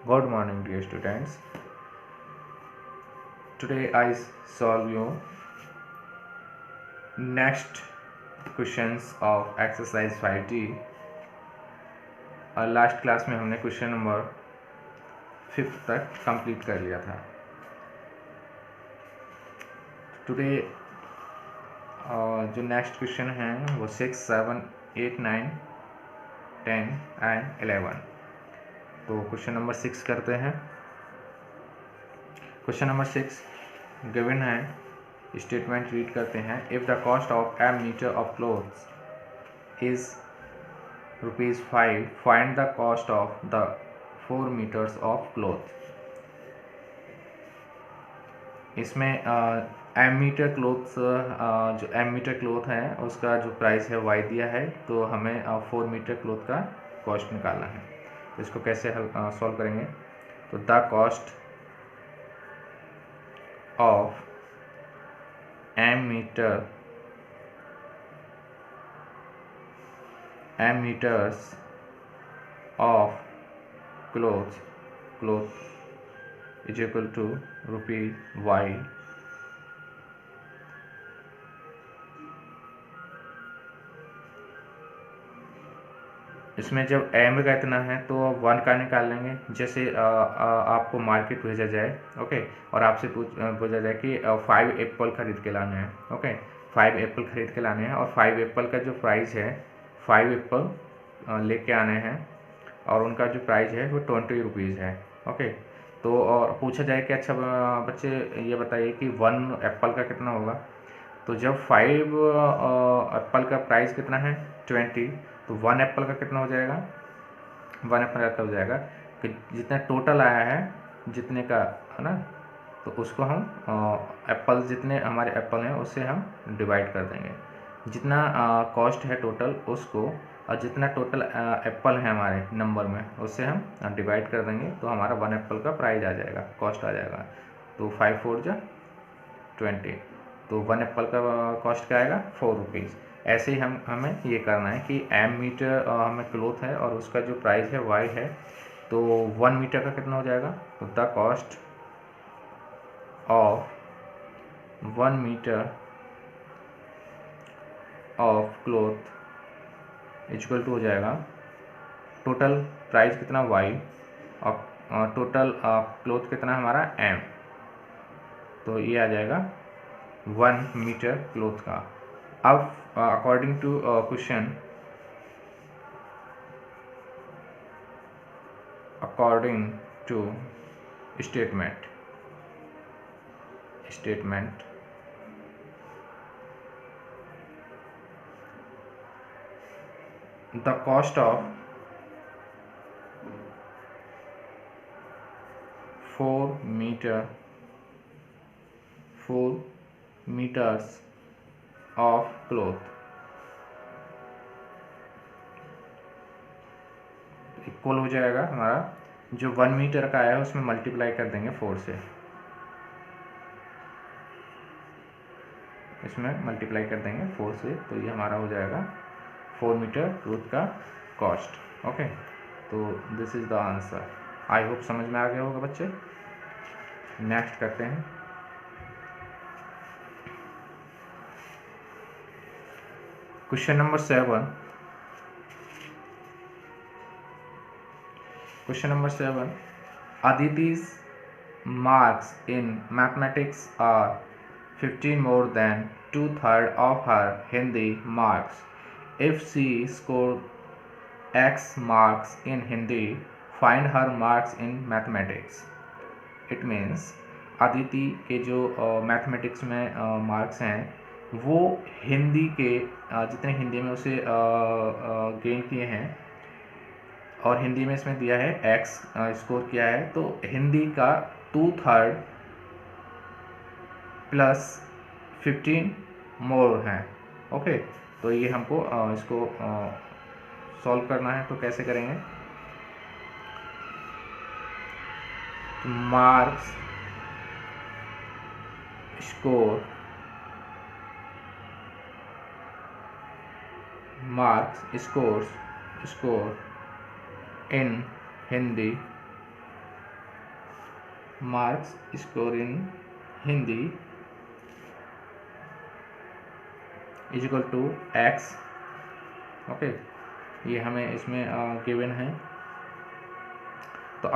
Good morning, dear students. Today I solve you next questions of exercise 5D. और last class में हमने question number 5 तक complete कर लिया था. टुडे जो नेक्स्ट क्वेश्चन है वो 6, 7, 8, 9, 10 एंड 11. तो क्वेश्चन नंबर 6 करते हैं. क्वेश्चन नंबर 6 गिवन है, स्टेटमेंट रीड करते हैं. If the cost of a metre of cloths is ₹5, find the cost of the 4 metres of cloth. इसमें एम मीटर क्लोथ्स जो एम मीटर क्लोथ है उसका जो प्राइस है वाई दिया है, तो हमें 4 मीटर क्लोथ का कॉस्ट निकालना है. तो इसको कैसे सॉल्व करेंगे? तो the cost of m metres of cloth is equal to ₹y. इसमें जब एम का इतना है तो 1 का निकाल लेंगे. जैसे आपको मार्केट भेजा जाए, ओके, और आपसे पूछा जाए कि 5 एप्पल खरीद के लाने हैं. ओके, 5 एप्पल खरीद के लाने हैं और 5 एप्पल का जो प्राइस है, 5 एप्पल लेके आने हैं और उनका जो प्राइस है वो ₹20 है. ओके, तो और पूछा जाए कि अच्छा बच्चे ये बताइए कि 1 एप्पल का कितना होगा. तो जब 5 एप्पल का प्राइस कितना है 20, तो 1 एप्पल का कितना हो जाएगा? 1 एप्पल का हो जाएगा कि जितना टोटल आया है जितने का, है ना, तो उसको हम एप्पल, जितने हमारे एप्पल हैं उससे हम डिवाइड कर देंगे. जितना कॉस्ट है टोटल उसको, और जितना टोटल एप्पल है हमारे नंबर में उससे हम डिवाइड कर देंगे, तो हमारा 1 एप्पल का प्राइस आ जाएगा, कॉस्ट आ जाएगा. तो 5 4 जा 20, तो 1 एप्पल का कॉस्ट क्या आएगा? ₹4. ऐसे ही हमें ये करना है कि एम मीटर हमें क्लोथ है और उसका जो प्राइस है वाई है, तो 1 मीटर का कितना हो जाएगा? तो the cost of 1 metre of cloth equal to हो जाएगा, टोटल प्राइस कितना वाई और टोटल क्लोथ कितना हमारा एम, तो ये आ जाएगा 1 मीटर क्लोथ का. अब according to question, according to statement the cost of 4 metres of cloth equal हो जाएगा हमारा, जो 1 मीटर का आया है उसमें मल्टीप्लाई कर देंगे 4 से, इसमें मल्टीप्लाई कर देंगे 4 से, तो ये हमारा हो जाएगा 4 मीटर क्लोथ का कॉस्ट. ओके, तो this is the answer. I hope समझ में आ गया होगा बच्चे. नेक्स्ट करते हैं. Question number 7. Question number 7. Aditi's marks in mathematics are 15 more than 2/3 of her Hindi marks. If she scored X marks in Hindi, find her marks in mathematics. It means Aditi के जो mathematics में marks हैं वो हिंदी के जितने हिंदी में उसे gain किए हैं, और हिंदी में इसमें दिया है X स्कोर किया है, तो हिंदी का 2/3 प्लस 15 मोर हैं. ओके, तो ये हमको इसको सॉल्व करना है. तो कैसे करेंगे? तो marks score in Hindi marks score in Hindi is equal to x. Okay, ये हमें इसमें गिवन है। तो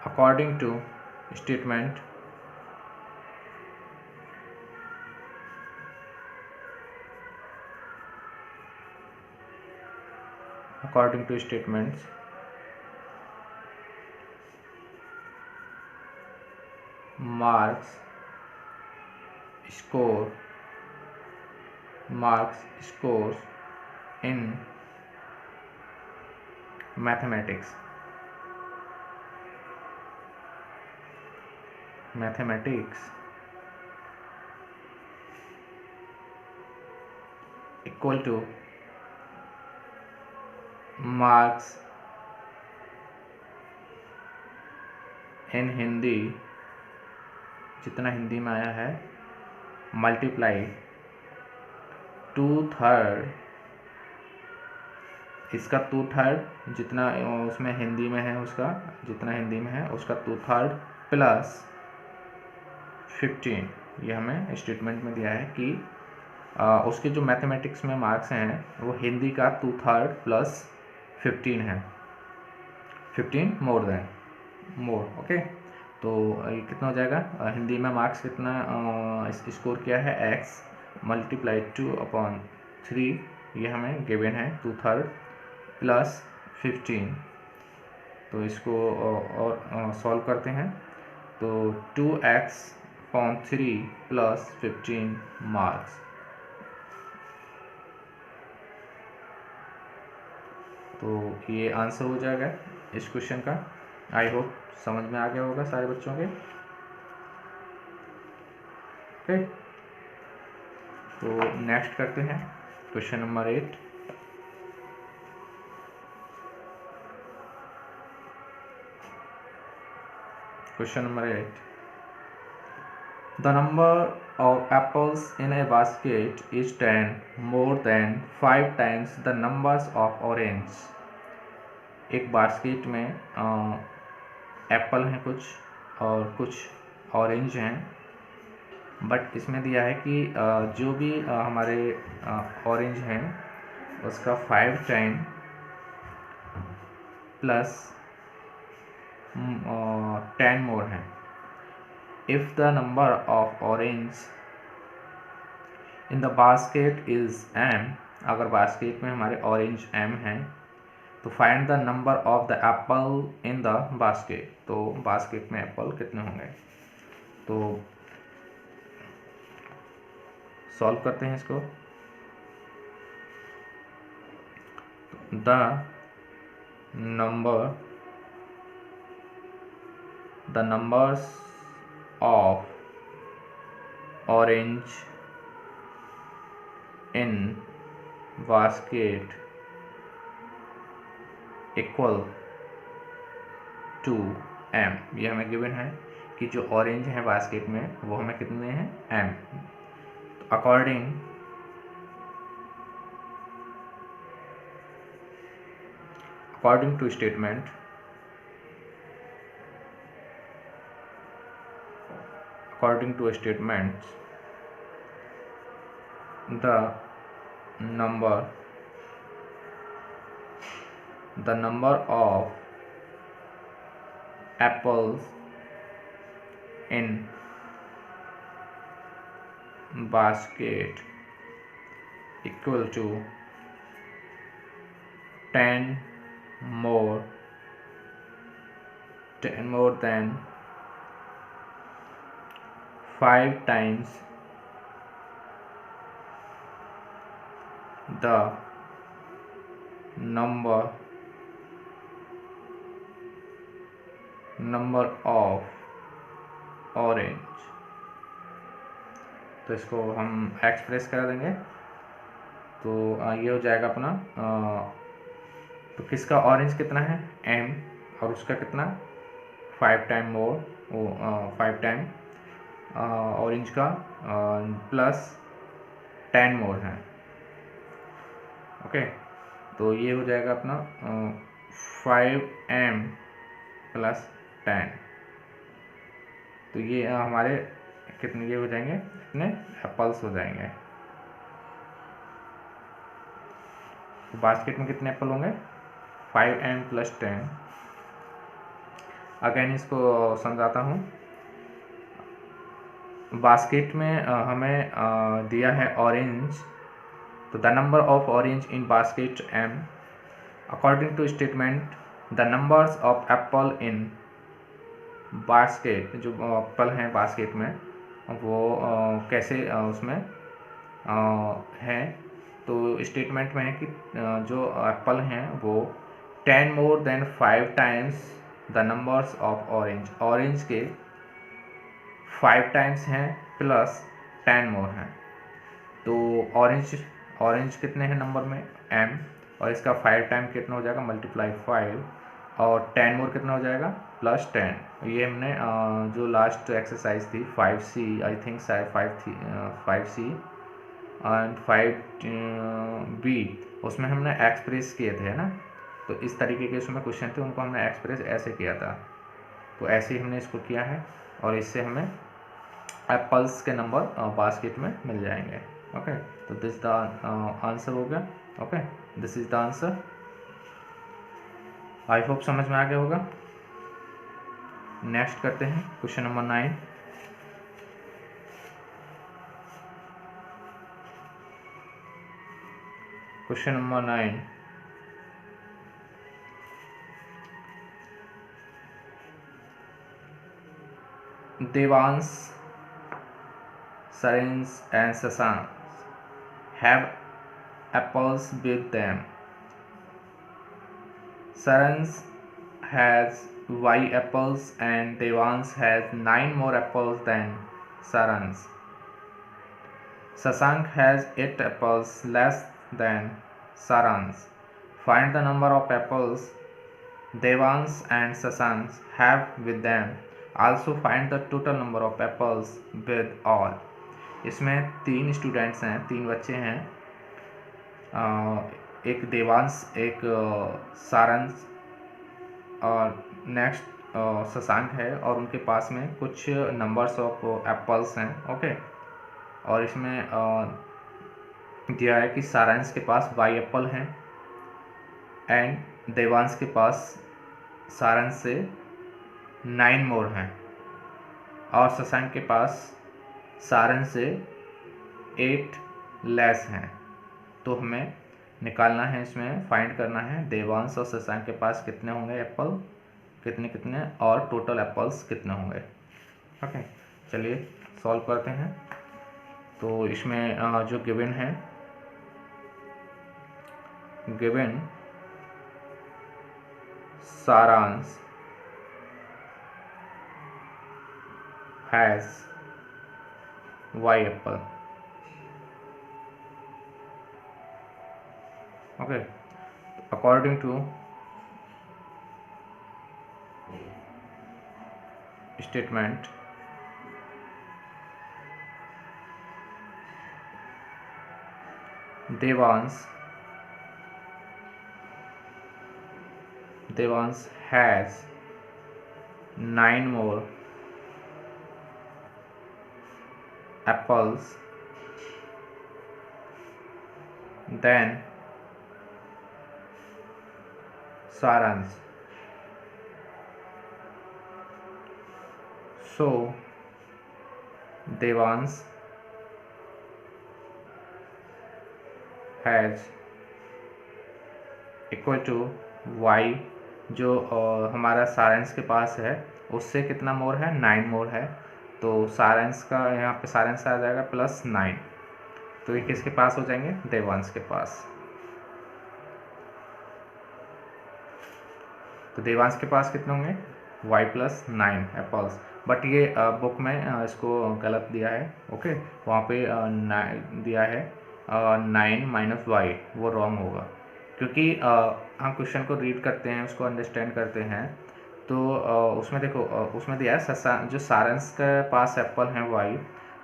according to statement according to statements marks scores in mathematics equal to marks in Hindi, जितना हिंदी में आया है, मल्टीप्लाई 2/3 इसका 2/3 जितना उसमें हिंदी में है, उसका जितना हिंदी में है उसका 2/3 प्लस 15। ये हमें स्टेटमेंट में दिया है कि उसके जो मैथमेटिक्स में मार्क्स हैं वो हिंदी का 2/3 प्लस 15 है, 15 मोर। ओके, तो ये कितना हो जाएगा? हिंदी में मार्क्स कितना स्कोर किया है x मल्टीप्लाई 2/3, ये हमें गिवन है 2/3 प्लस 15। तो इसको और सॉल्व करते हैं। तो 2x/3 प्लस 15 मार्क्स। तो ये आंसर हो जाएगा इस क्वेश्चन का। आई होप समझ में आ गया होगा सारे बच्चों के। ओके, तो नेक्स्ट करते हैं question number 8। Question number 8, the number of apples in a basket is 10 more than 5 times the numbers of orange। एक बास्केट में एप्पल हैं कुछ और कुछ ऑरेंज हैं, बट इसमें दिया है कि जो भी हमारे ऑरेंज हैं उसका 5 टाइम प्लस 10 मोर है। If the number of orange in the basket is m, अगर बास्केट में हमारे ऑरेंज m हैं, तो find the number of the apple in the basket. तो बास्केट में एप्पल कितने होंगे? तो सॉल्व करते हैं इसको। The numbers of orange in basket equal to m। ये हमें गिवन है कि जो ऑरेंज है बास्केट में वो हमें कितने हैं? m। तो according to statement the number of apples in basket equal to 10 more than 5 times the number of orange। तो इसको हम एक्सप्रेस कर देंगे। तो ये हो जाएगा अपना तो किसका ऑरेंज कितना है? m, और उसका कितना? 5 टाइम मोर, 5 टाइम ऑरेंज का प्लस 10 मोर है। ओके, तो ये हो जाएगा अपना 5m + 10, तो ये हमारे कितने ये हो जाएंगे, कितने एप्पल्स हो जाएंगे। तो बास्केट में कितने एप्पल होंगे, 5m + 10। अगेन इसको समझाता हूँ। बास्केट में हमें दिया है ऑरेंज, तो the number of orange in basket m। According to statement the numbers of apple in basket, जो एप्पल हैं बास्केट में वो कैसे उसमें हैं। तो स्टेटमेंट में है कि जो एप्पल हैं वो 10 more than 5 times the numbers of orange, orange के 5 टाइम्स हैं प्लस 10 मोर हैं। तो ऑरेंज कितने हैं नंबर में, m, और इसका 5 टाइम कितना हो जाएगा, मल्टीप्लाई 5, और 10 मोर कितना हो जाएगा, +10। ये हमने जो लास्ट एक्सरसाइज थी 5C, आई थिंक शायद 5C एंड 5B, उसमें हमने एक्सप्रेस किए थे, है ना। तो इस तरीके के उसमें क्वेश्चन थे, उनको हमने एक्सप्रेस ऐसे किया था। तो ऐसे ही हमने इसको किया है, और इससे हमें एप्पल्स के नंबर बास्केट में मिल जाएंगे। ओके, तो दिस द आंसर हो गया। Okay, this is the answer. I hope समझ में आ गया होगा। नेक्स्ट करते हैं question number 9। Question number 9, Devansh, Sarins and Sasank have apples with them. Sarins has Y apples and Devansh has 9 more apples than Sarins. Sasank has 8 apples less than Sarins. Find the number of apples Devansh and Sasank have with them. Also find the total number of apples with all. इसमें 3 students हैं, 3 बच्चे हैं, एक देवांश, एक सारंश और next Shashank है, और उनके पास में कुछ नंबर्स ऑफ एप्पल्स हैं। ओके, और इसमें दिया है कि सारंश के पास Y एप्पल हैं एंड देवांश के पास सारंश से 9 मोर हैं, और शशांक के पास सारंश से 8 लेस हैं। तो हमें निकालना है, इसमें फाइंड करना है देवांश और शशांक के पास कितने होंगे एप्पल, कितने कितने, और टोटल एप्पल्स कितने होंगे। ओके, चलिए सॉल्व करते हैं। तो इसमें जो गिवन है, गिवन सारांश has Y apple. Okay, according to statement Devansh has 9 more apples than Saransh. So Devansh has equal to Y, जो हमारा सारंश के पास है उससे कितना मोर है, 9 मोर है। तो सारंश का यहाँ पे सारंश आ जाएगा +9, तो ये किसके पास हो जाएंगे, देवांश के पास। तो देवांश के पास कितने होंगे, Y + 9 एप्पल्स। बट ये बुक में इसको गलत दिया है। ओके, वहाँ पे दिया है 9 - Y, वो रॉन्ग होगा, क्योंकि हम क्वेश्चन को रीड करते हैं, उसको अंडरस्टैंड करते हैं। तो उसमें देखो, उसमें दिया है जो सारंश के पास एप्पल हैं Y,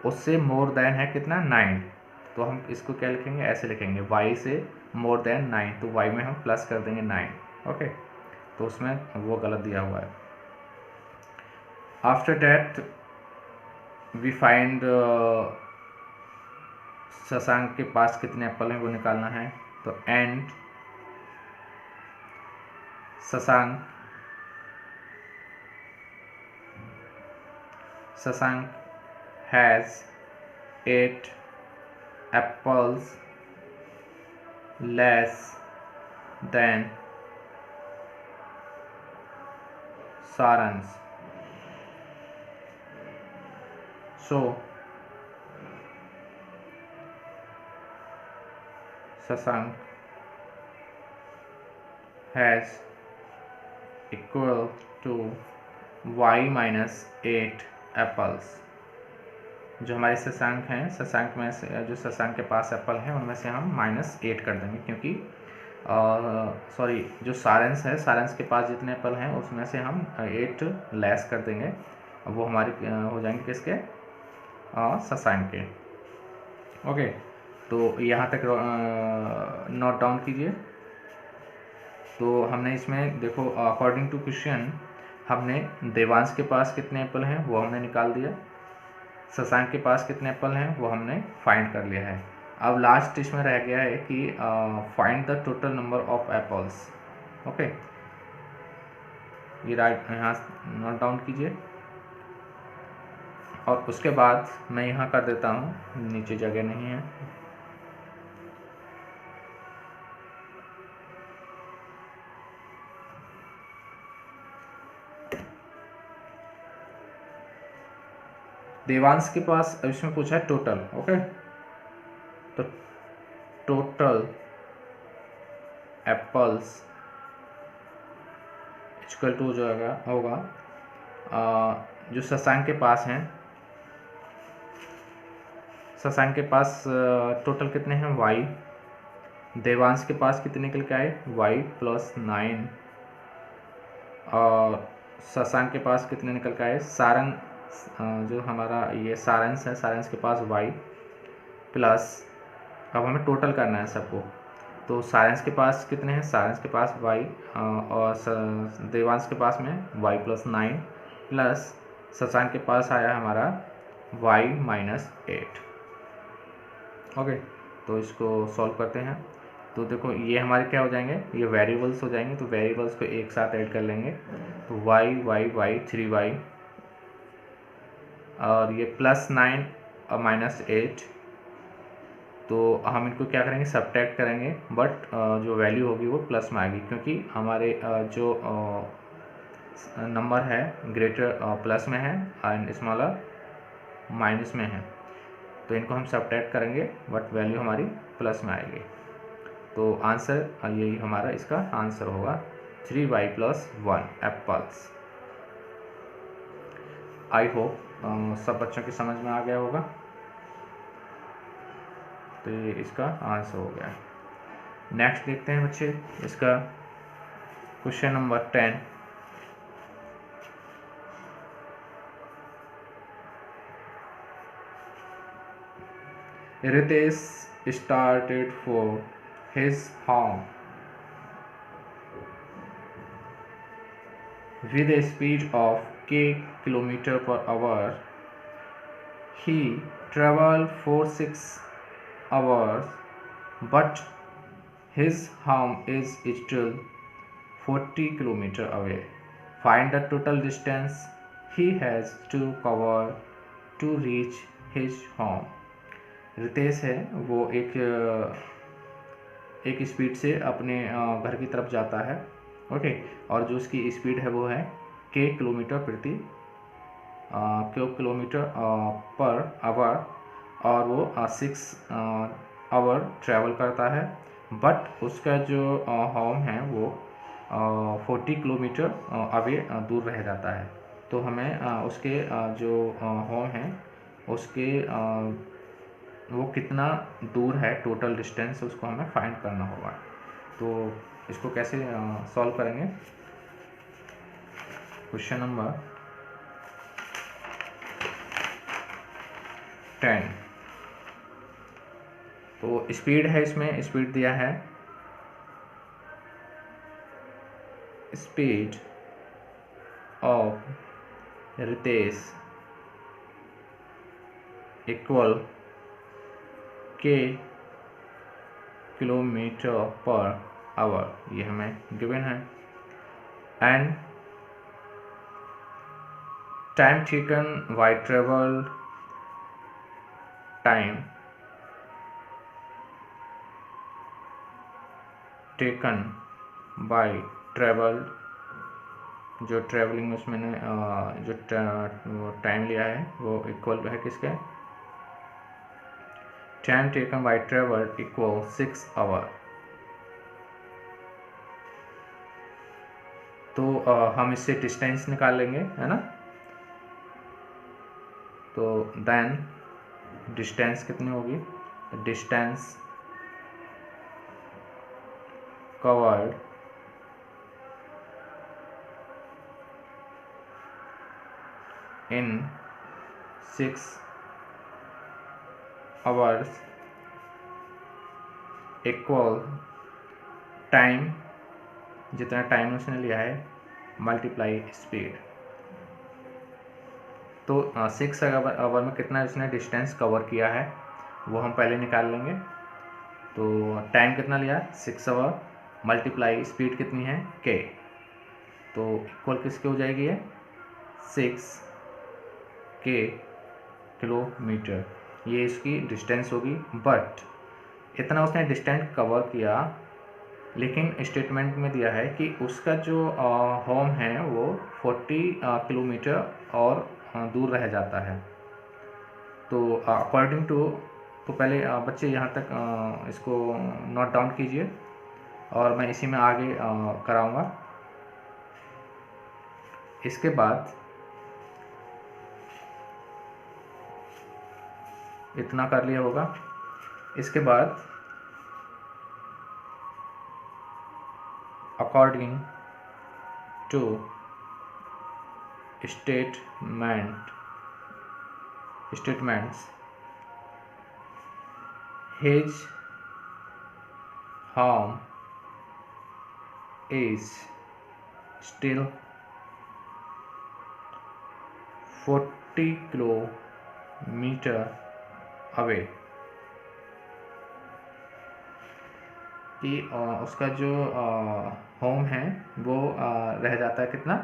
उससे मोर देन है कितना, 9। तो हम इसको क्या लिखेंगे, ऐसे लिखेंगे Y से मोर देन 9, तो Y में हम प्लस कर देंगे 9। ओके, तो उसमें वो गलत दिया हुआ है। After that we find Shashank के पास कितने एप्पल हैं वो निकालना है। तो and Shashank has 8 apples less than Saran's. So Shashank has equal to y minus 8 apples। जो हमारे शशांक हैं, शशांक में से जो शशांक के पास एप्पल हैं उनमें से हम -8 कर देंगे, क्योंकि सॉरी जो सारेंस है, सारेंस के पास जितने एप्पल हैं उसमें से हम 8 लेस कर देंगे। वो हमारे हो जाएंगे किसके, शशांक के। ओके, तो यहाँ तक नोट डाउन कीजिए। तो हमने इसमें देखो अकॉर्डिंग टू क्वेश्चन हमने देवांश के पास कितने एप्पल हैं वो हमने निकाल दिया, शशांक के पास कितने एप्पल हैं वो हमने फाइंड कर लिया है। अब लास्ट इसमें रह गया है कि find the total number of apples. Okay, ये राइट यहाँ नोट डाउन कीजिए। और उसके बाद मैं यहाँ कर देता हूँ, नीचे जगह नहीं है। देवांश के पास इसमें पूछा है टोटल। ओके, तो टोटल एप्पल्स इक्वल टू जो होगा जो शशांक के पास हैं, शशांक के पास टोटल कितने हैं y, देवांश के पास कितने निकल के आए y प्लस 9, और शशांक के पास कितने निकल के आए, सारंग जो हमारा ये सारंश है, सारंश के पास y प्लस, अब हमें टोटल करना है सबको। तो सारंश के पास कितने हैं, सारंश के पास y और देवांश के पास में y प्लस 9 प्लस शशांक के पास आया हमारा y माइनस 8। ओके, तो इसको सॉल्व करते हैं। तो देखो ये हमारे क्या हो जाएंगे, ये वेरिएबल्स हो जाएंगे। तो वेरिएबल्स को एक साथ ऐड कर लेंगे, तो y 3y, और ये प्लस 9 और माइनस 8। तो हम इनको क्या करेंगे, सब्ट्रैक्ट करेंगे, बट जो वैल्यू होगी वो प्लस में आएगी, क्योंकि हमारे जो नंबर है ग्रेटर प्लस में है एंड स्मॉलर माइनस में है। तो इनको हम सब्ट्रैक्ट करेंगे बट वैल्यू हमारी प्लस में आएगी। तो आंसर यही हमारा इसका आंसर होगा 3y plus 1 apples. I hope सब बच्चों की समझ में आ गया होगा। तो ये इसका आंसर हो गया। नेक्स्ट देखते हैं बच्चे इसका question number 10। Ritesh started for his home with a speed of k km/h. He traveled for 6 hours, but his home is still 40 km away. Find the total distance he has to cover to reach his home. Ritesh है वो एक speed से अपने घर की तरफ जाता है। ओके, और जो उसकी स्पीड है वो है k किलोमीटर पर आवर, और वो 6 आवर ट्रैवल करता है, बट उसका जो होम है वो 40 किलोमीटर अवे दूर रह जाता है। तो हमें उसके जो होम है उसके वो कितना दूर है, टोटल डिस्टेंस उसको हमें फाइंड करना होगा। तो इसको कैसे सॉल्व करेंगे, क्वेश्चन नंबर 10। तो स्पीड है, इसमें स्पीड दिया है, speed of Ritesh equal k kilometre per hour, ये हमें गिवन है। And time taken by travel time taken by travel, जो ट्रेवलिंग उसमें जो टाइम लिया है वो इक्वल है किसके, time taken by travel equal 6 hour. तो हम इससे डिस्टेंस निकाल लेंगे, है ना। तो देन डिस्टेंस कितनी होगी, distance covered in 6 hours equal time, जितना टाइम उसने लिया है मल्टीप्लाई स्पीड। तो 6 आवर में कितना उसने डिस्टेंस कवर किया है वो हम पहले निकाल लेंगे। तो टाइम कितना लिया, 6 आवर मल्टीप्लाई स्पीड कितनी है k, तो इक्वल किसके हो जाएगी है 6 k किलोमीटर, ये इसकी डिस्टेंस होगी। बट इतना उसने डिस्टेंस कवर किया, लेकिन स्टेटमेंट में दिया है कि उसका जो होम है वो 40 किलोमीटर और दूर रह जाता है। तो अकॉर्डिंग टू, तो पहले बच्चे यहाँ तक इसको नोट डाउन कीजिए और मैं इसी में आगे कराऊंगा। इसके बाद इतना कर लिया होगा। इसके बाद according to statements his home is still 40 kilometre away, कि उसका जो होम है वो रह जाता है कितना,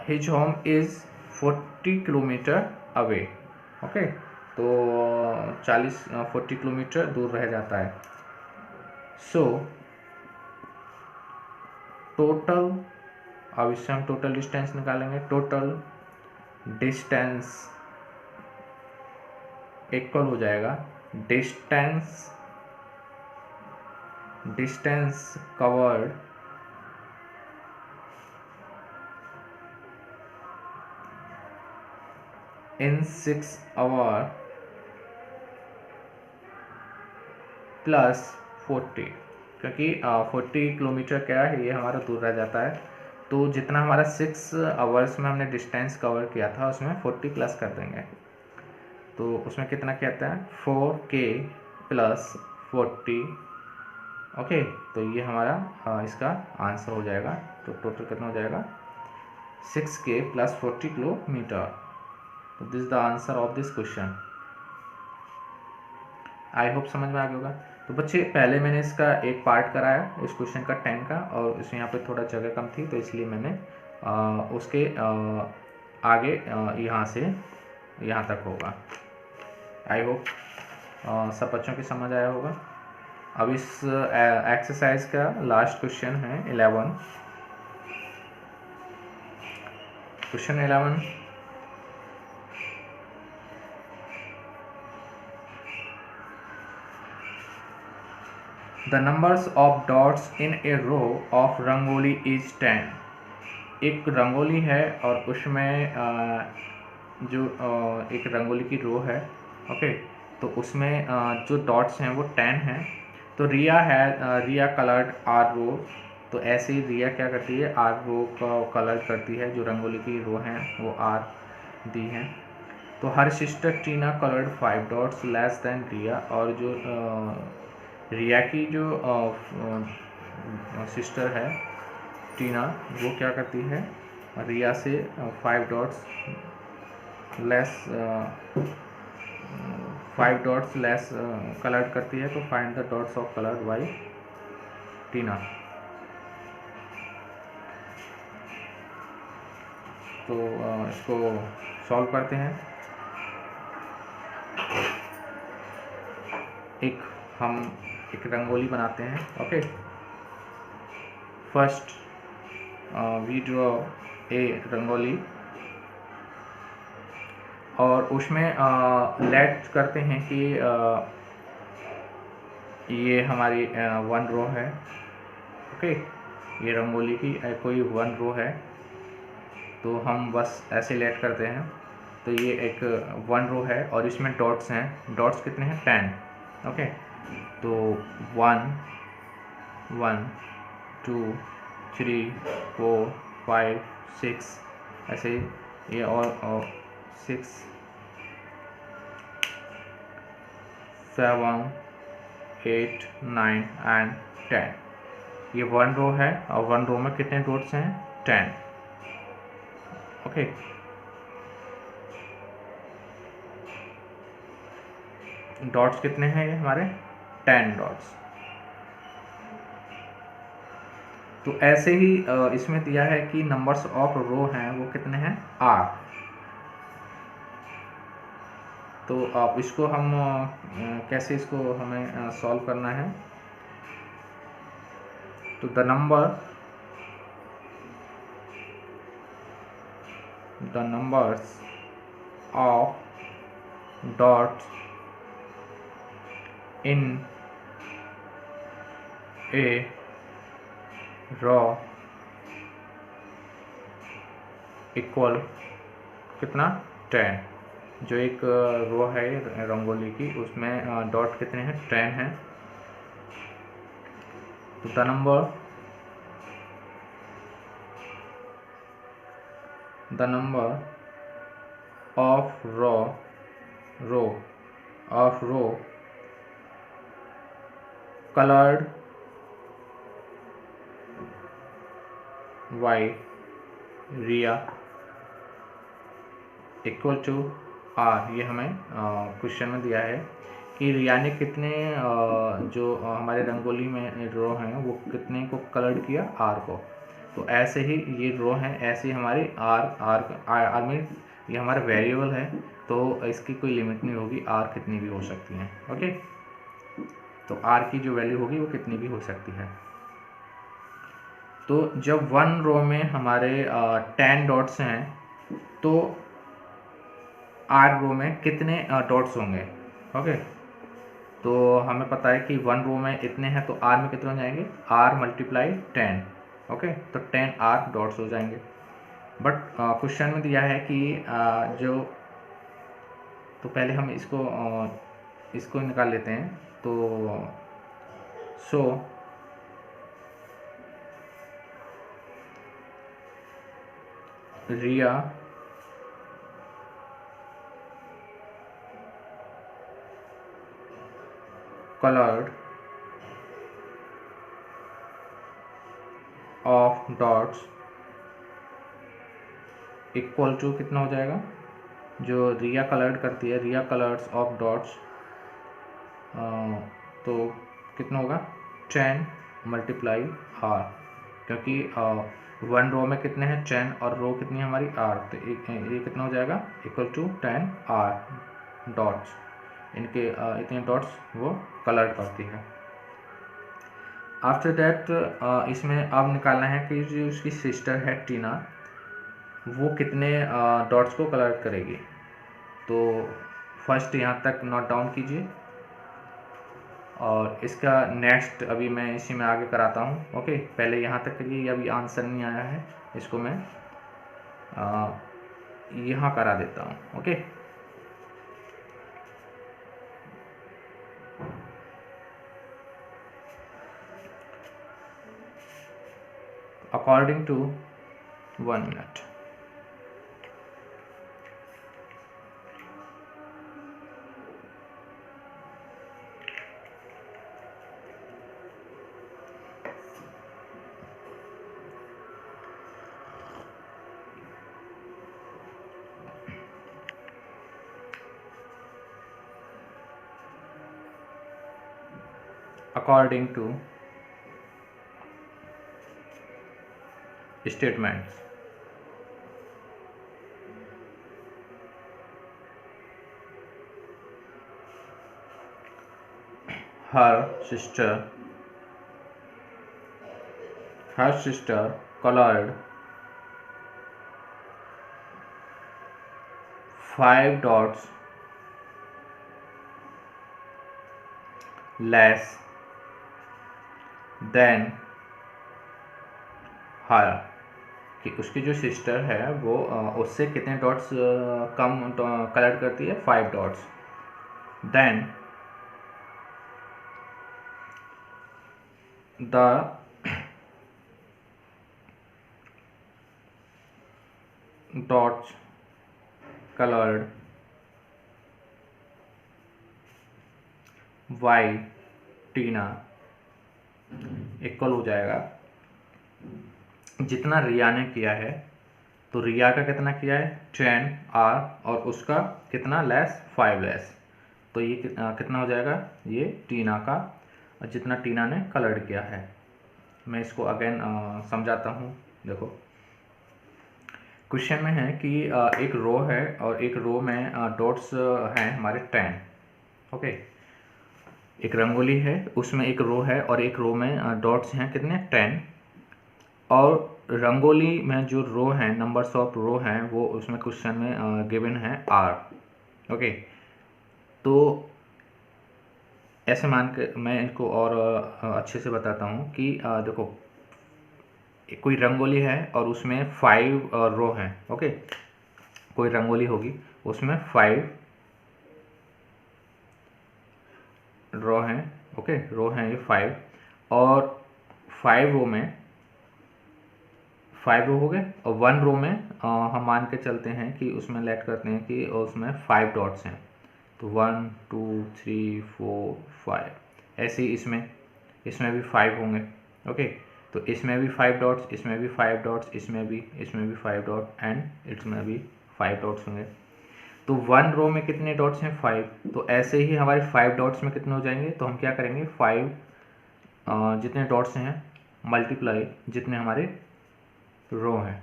his home is 40 kilometre away. Okay, तो 40 किलोमीटर दूर रह जाता है। सो टोटल, अब इससे हम टोटल डिस्टेंस निकालेंगे। टोटल डिस्टेंस इक्वल हो जाएगा distance covered in 6 hour plus 40, क्योंकि 40 किलोमीटर क्या है, ये हमारा दूर रह जाता है। तो जितना हमारा 6 आवर्स में हमने डिस्टेंस कवर किया था उसमें 40 प्लस कर देंगे। तो उसमें कितना कहता है 4k प्लस 40। ओके, तो ये हमारा इसका आंसर हो जाएगा। तो टोटल कितना हो जाएगा 6k प्लस 40 किलोमीटर। तो this the answer of this question. I hope समझ में आ गया होगा। तो बच्चे पहले मैंने इसका एक पार्ट कराया इस क्वेश्चन का 10 का, और इसमें यहाँ पे थोड़ा जगह कम थी तो इसलिए मैंने उसके आगे यहाँ से यहाँ तक होगा। आई होप सब बच्चों की समझ आया होगा। अब इस एक्सरसाइज का लास्ट क्वेश्चन है 11। Question 11, the numbers of dots in a row of rangoli is 10। एक रंगोली है और उसमें जो एक रंगोली की रो है। ओके, तो उसमें जो डॉट्स हैं वो 10 हैं। तो रिया कलर्ड आर रो, तो ऐसे ही रिया क्या करती है, आर रो का कलर करती है। जो रंगोली की रो हैं वो आर दी हैं। तो हर sister Tina coloured 5 dots less than Riya, और जो रिया की जो सिस्टर है टीना, वो क्या करती है, रिया से 5 dots less 5 dots less coloured करती है। तो find the dots of coloured by Tina. तो इसको सॉल्व करते हैं। हम एक रंगोली बनाते हैं। Okay, first we draw a rangoli, और उसमें लेट करते हैं कि ये हमारी 1 रो है। ओके, ये रंगोली की कोई 1 रो है, तो हम बस ऐसे लेट करते हैं। तो ये एक 1 रो है और इसमें डॉट्स हैं। डॉट्स कितने हैं? 10। ओके, तो 1 1 2 3 4 5 6 ऐसे ये, और 6 7 8 9 एंड 10। ये 1 रो है और 1 रो में कितने डॉट्स हैं? 10। ओके, डॉट्स कितने हैं ये हमारे? 10 डॉट्स। तो ऐसे ही इसमें दिया है कि नंबर्स ऑफ रो हैं वो कितने हैं? आर। तो अब इसको हम कैसे इसको हमें सॉल्व करना है? तो the numbers of dots in a row equal कितना? 10। जो एक रो है रंगोली की, उसमें डॉट कितने हैं? 10 हैं। तो the number of row colored by Riya equal to r. ये हमें क्वेश्चन में दिया है कि रिया ने कितने जो हमारे रंगोली में रो हैं वो कितने को कलर्ड किया? आर को। तो ऐसे ही ये रो हैं, ऐसे ही हमारी आर में ये हमारा वेरिएबल है, तो इसकी कोई लिमिट नहीं होगी, आर कितनी भी हो सकती हैं। ओके, तो आर की जो वैल्यू होगी वो कितनी भी हो सकती है। तो जब 1 रो में हमारे 10 डॉट्स हैं, तो आर रो में कितने डॉट्स होंगे? ओके, तो हमें पता है कि 1 रो में इतने हैं, तो आर में कितने हो जाएंगे? Are multiply 10। ओके, तो 10 आर डॉट्स हो जाएंगे। बट क्वेश्चन में दिया है कि तो पहले हम इसको निकाल लेते हैं। तो Riya colored of dots equal to कितना हो जाएगा? जो रिया कलर्ड करती है, रिया कलर्स ऑफ डॉट्स, तो कितना होगा? 10 मल्टीप्लाई आर, क्योंकि 1 रो में कितने हैं? 10, और रो कितनी है हमारी? आर। तो ये कितना हो जाएगा? Equal to 10 r dots. इनके इतने डॉट्स वो कलर्ड करती है। आफ्टर दैट इसमें अब निकालना है कि जो उसकी सिस्टर है टीना, वो कितने डॉट्स को कलर करेगी। तो फर्स्ट यहाँ तक नोट डाउन कीजिए, और इसका नेक्स्ट अभी मैं इसी में आगे कराता हूँ। ओके, पहले यहाँ तक करिए, अभी आंसर नहीं आया है, इसको मैं यहाँ करा देता हूँ। Okay, according to 1 minute. according to statements. Her sister colored 5 dots less than her, कि उसकी जो सिस्टर है वो उससे कितने डॉट्स कम कलर करती है, 5 dots. Then the dots colored by Tina equal हो जाएगा जितना रिया ने किया है, तो रिया का कितना किया है 10R और उसका कितना लेस 5 लेस, तो ये कितना हो जाएगा, ये टीना का जितना टीना ने कलर्ड किया है. मैं इसको अगेन समझाता हूँ. देखो क्वेश्चन में है कि एक रो है और एक रो में डॉट्स हैं हमारे 10. ओके, एक रंगोली है, उसमें एक रो है और एक रो में डॉट्स हैं कितने 10. और रंगोली में जो रो हैं, नंबर्स ऑफ रो हैं, वो उसमें क्वेश्चन में गिवन है R. ओके, तो ऐसे मान के मैं इसको और अच्छे से बताता हूँ कि देखो कोई रंगोली है और उसमें 5 रो हैं. ओके, कोई रंगोली होगी उसमें 5 रो हैं. ओके, रो हैं ये 5 और 5 रो में 5 रो हो गए और 1 रो में हम मान के चलते हैं कि उसमें लेट करते हैं कि उसमें 5 डॉट्स हैं. तो 1 2 3 4 5 ऐसे ही इसमें भी 5 होंगे. ओके, तो इसमें भी 5 डॉट्स, इसमें भी 5 डॉट्स, इसमें भी 5 डॉट एंड इसमें भी 5 डॉट्स होंगे. तो 1 रो में कितने डॉट्स हैं 5. तो ऐसे ही हमारे 5 डॉट्स में कितने हो जाएंगे, तो हम क्या करेंगे 5 जितने डॉट्स हैं मल्टीप्लाई जितने हमारे रो हैं,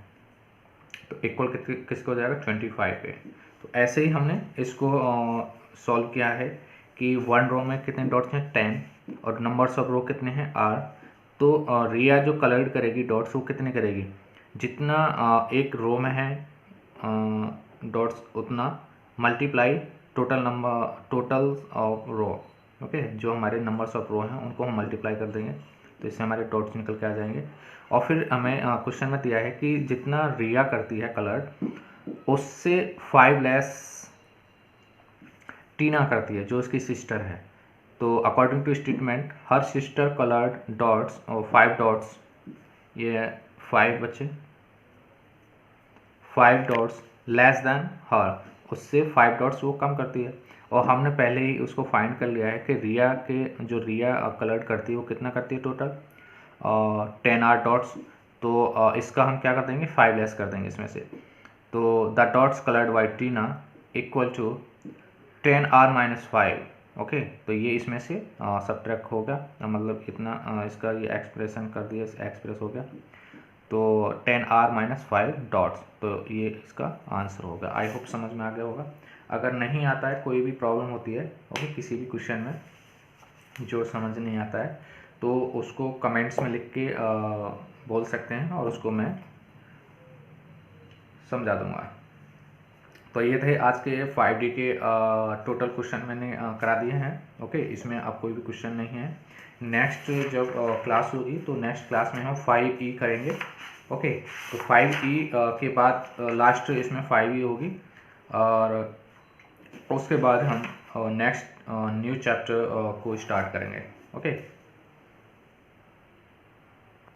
तो इक्वल किसको हो जाएगा 25 पे. तो ऐसे ही हमने इसको सॉल्व किया है कि 1 रो में कितने डॉट्स हैं 10 और नंबर्स ऑफ रो कितने हैं R. तो रिया जो कलर्ड करेगी डॉट्स वो कितने करेगी, जितना एक रो में है डॉट्स उतना multiply total of row. Okay, जो हमारे नंबर्स ऑफ रो हैं उनको हम मल्टीप्लाई कर देंगे, तो इससे हमारे डॉट्स निकल के आ जाएंगे. और फिर हमें क्वेश्चन में दिया है कि जितना रिया करती है कलर्ड उससे 5 लेस टीना करती है जो उसकी सिस्टर है. तो according to statement her sister coloured dots और 5 डॉट्स, ये 5 बच्चे 5 डॉट्स लेस देन हर, उससे 5 डॉट्स वो कम करती है. और हमने पहले ही उसको फाइंड कर लिया है कि रिया के जो रिया कलर्ड करती है वो कितना करती है टोटल 10R डॉट्स. तो इसका हम क्या कर देंगे 5 लेस कर देंगे इसमें से. तो the dots coloured by Tina equal to 10R minus 5. Okay, तो ये इसमें से सब्ट्रैक्ट होगा, मतलब इतना इसका ये एक्सप्रेशन कर दिया, एक्सप्रेस हो गया. तो 10R माइनस 5 डॉट्स, तो ये इसका आंसर होगा. आई होप समझ में आ गया होगा. अगर नहीं आता है, कोई भी प्रॉब्लम होती है ओके किसी भी क्वेश्चन में जो समझ नहीं आता है, तो उसको कमेंट्स में लिख के बोल सकते हैं और उसको मैं समझा दूंगा. तो ये थे आज के 5D के टोटल क्वेश्चन मैंने करा दिए हैं. ओके, इसमें अब कोई भी क्वेश्चन नहीं है. नेक्स्ट जब क्लास होगी तो नेक्स्ट क्लास में हम 5E करेंगे. ओके, तो 5E के बाद लास्ट इसमें 5E होगी और उसके बाद हम नेक्स्ट न्यू चैप्टर को स्टार्ट करेंगे. ओके.